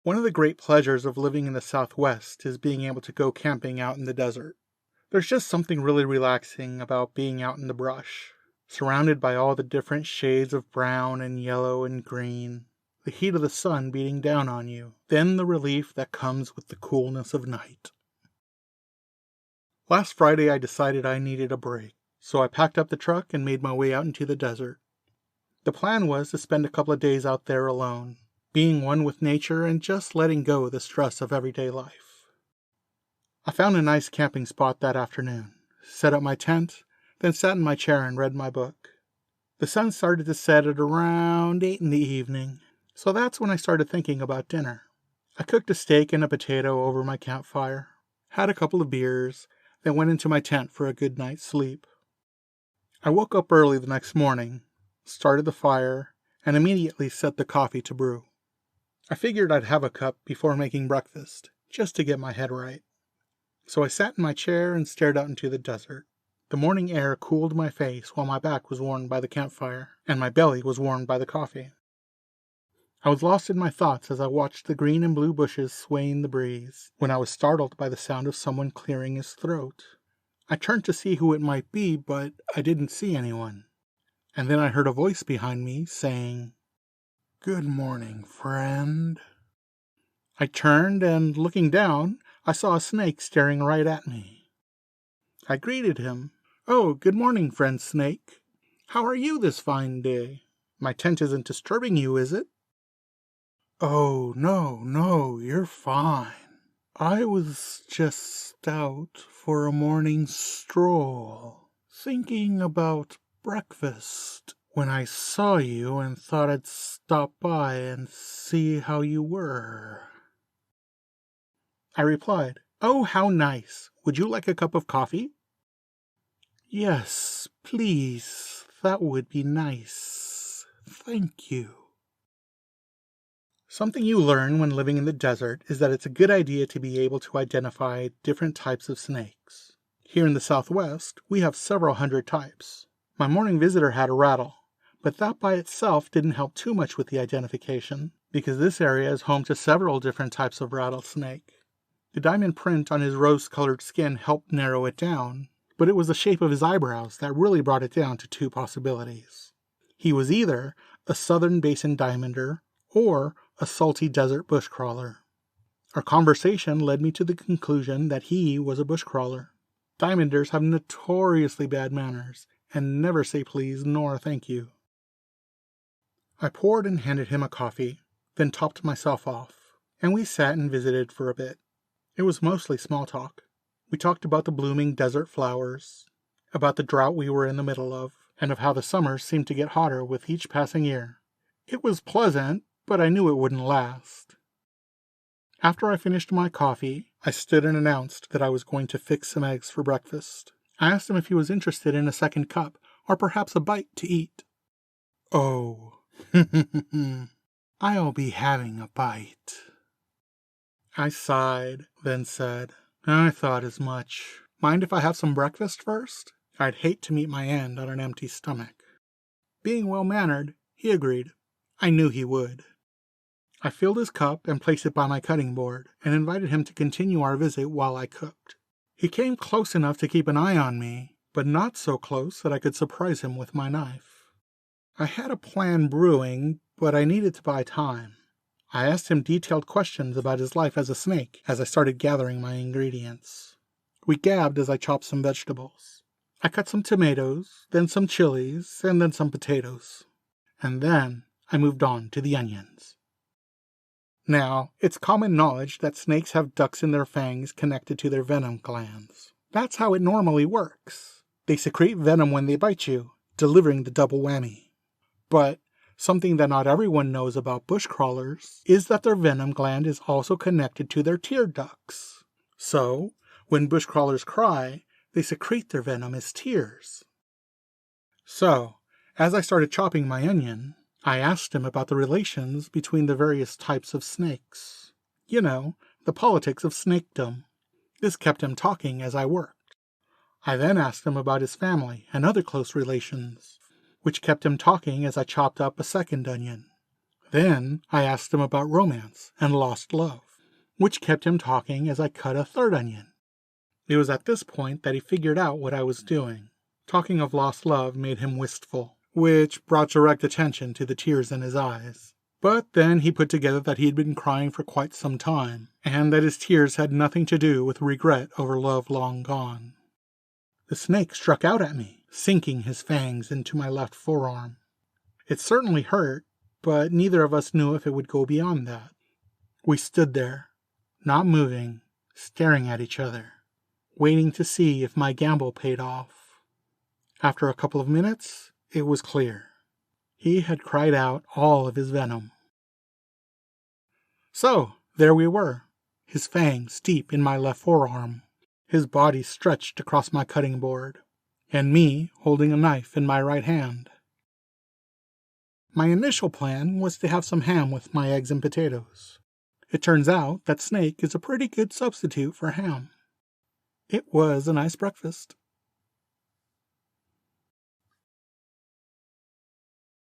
One of the great pleasures of living in the Southwest is being able to go camping out in the desert. There's just something really relaxing about being out in the brush, surrounded by all the different shades of brown and yellow and green, the heat of the sun beating down on you, then the relief that comes with the coolness of night. Last Friday I decided I needed a break, so I packed up the truck and made my way out into the desert. The plan was to spend a couple of days out there alone, being one with nature and just letting go the stress of everyday life. I found a nice camping spot that afternoon, set up my tent, then sat in my chair and read my book. The sun started to set at around 8 in the evening, so that's when I started thinking about dinner. I cooked a steak and a potato over my campfire, had a couple of beers, then went into my tent for a good night's sleep. I woke up early the next morning, started the fire, and immediately set the coffee to brew. I figured I'd have a cup before making breakfast, just to get my head right. So I sat in my chair and stared out into the desert. The morning air cooled my face while my back was warmed by the campfire, and my belly was warmed by the coffee. I was lost in my thoughts as I watched the green and blue bushes sway in the breeze, when I was startled by the sound of someone clearing his throat. I turned to see who it might be, but I didn't see anyone. And then I heard a voice behind me saying, "Good morning, friend." I turned, and looking down, I saw a snake staring right at me. I greeted him. "Oh, good morning, friend snake. How are you this fine day? My tent isn't disturbing you, is it?" "Oh, no, you're fine. I was just out for a morning stroll, thinking about breakfast, when I saw you and thought I'd stop by and see how you were." I replied, "Oh, how nice. Would you like a cup of coffee?" "Yes, please. That would be nice. Thank you." Something you learn when living in the desert is that it's a good idea to be able to identify different types of snakes. Here in the Southwest, we have several hundred types. My morning visitor had a rattle, but that by itself didn't help too much with the identification, because this area is home to several different types of rattlesnake. The diamond print on his rose-colored skin helped narrow it down, but it was the shape of his eyebrows that really brought it down to two possibilities. He was either a southern basin diamander or a salty desert bushcrawler. Our conversation led me to the conclusion that he was a bushcrawler. Diamanders have notoriously bad manners and never say please nor thank you. I poured and handed him a coffee, then topped myself off, and we sat and visited for a bit. It was mostly small talk. We talked about the blooming desert flowers, about the drought we were in the middle of, and of how the summers seemed to get hotter with each passing year. It was pleasant, but I knew it wouldn't last. After I finished my coffee, I stood and announced that I was going to fix some eggs for breakfast. I asked him if he was interested in a second cup, or perhaps a bite to eat. "Oh, I'll be having a bite." I sighed, then said, "I thought as much. Mind if I have some breakfast first? I'd hate to meet my end on an empty stomach." Being well-mannered, he agreed. I knew he would. I filled his cup and placed it by my cutting board, and invited him to continue our visit while I cooked. He came close enough to keep an eye on me, but not so close that I could surprise him with my knife. I had a plan brewing, but I needed to buy time. I asked him detailed questions about his life as a snake as I started gathering my ingredients. We gabbed as I chopped some vegetables. I cut some tomatoes, then some chilies, and then some potatoes. And then I moved on to the onions. Now, it's common knowledge that snakes have ducts in their fangs connected to their venom glands. That's how it normally works. They secrete venom when they bite you, delivering the double whammy. But something that not everyone knows about bushcrawlers is that their venom gland is also connected to their tear ducts. So, when bushcrawlers cry, they secrete their venom as tears. So, as I started chopping my onion, I asked him about the relations between the various types of snakes. You know, the politics of snakedom. This kept him talking as I worked. I then asked him about his family and other close relations, which kept him talking as I chopped up a second onion. Then I asked him about romance and lost love, which kept him talking as I cut a third onion. It was at this point that he figured out what I was doing. Talking of lost love made him wistful, which brought direct attention to the tears in his eyes. But then he put together that he had been crying for quite some time, and that his tears had nothing to do with regret over love long gone. The snake struck out at me, sinking his fangs into my left forearm. It certainly hurt, but neither of us knew if it would go beyond that. We stood there, not moving, staring at each other, waiting to see if my gamble paid off. After a couple of minutes, it was clear. He had cried out all of his venom. So, there we were, his fangs deep in my left forearm, his body stretched across my cutting board, and me holding a knife in my right hand. My initial plan was to have some ham with my eggs and potatoes. It turns out that snake is a pretty good substitute for ham. It was a nice breakfast.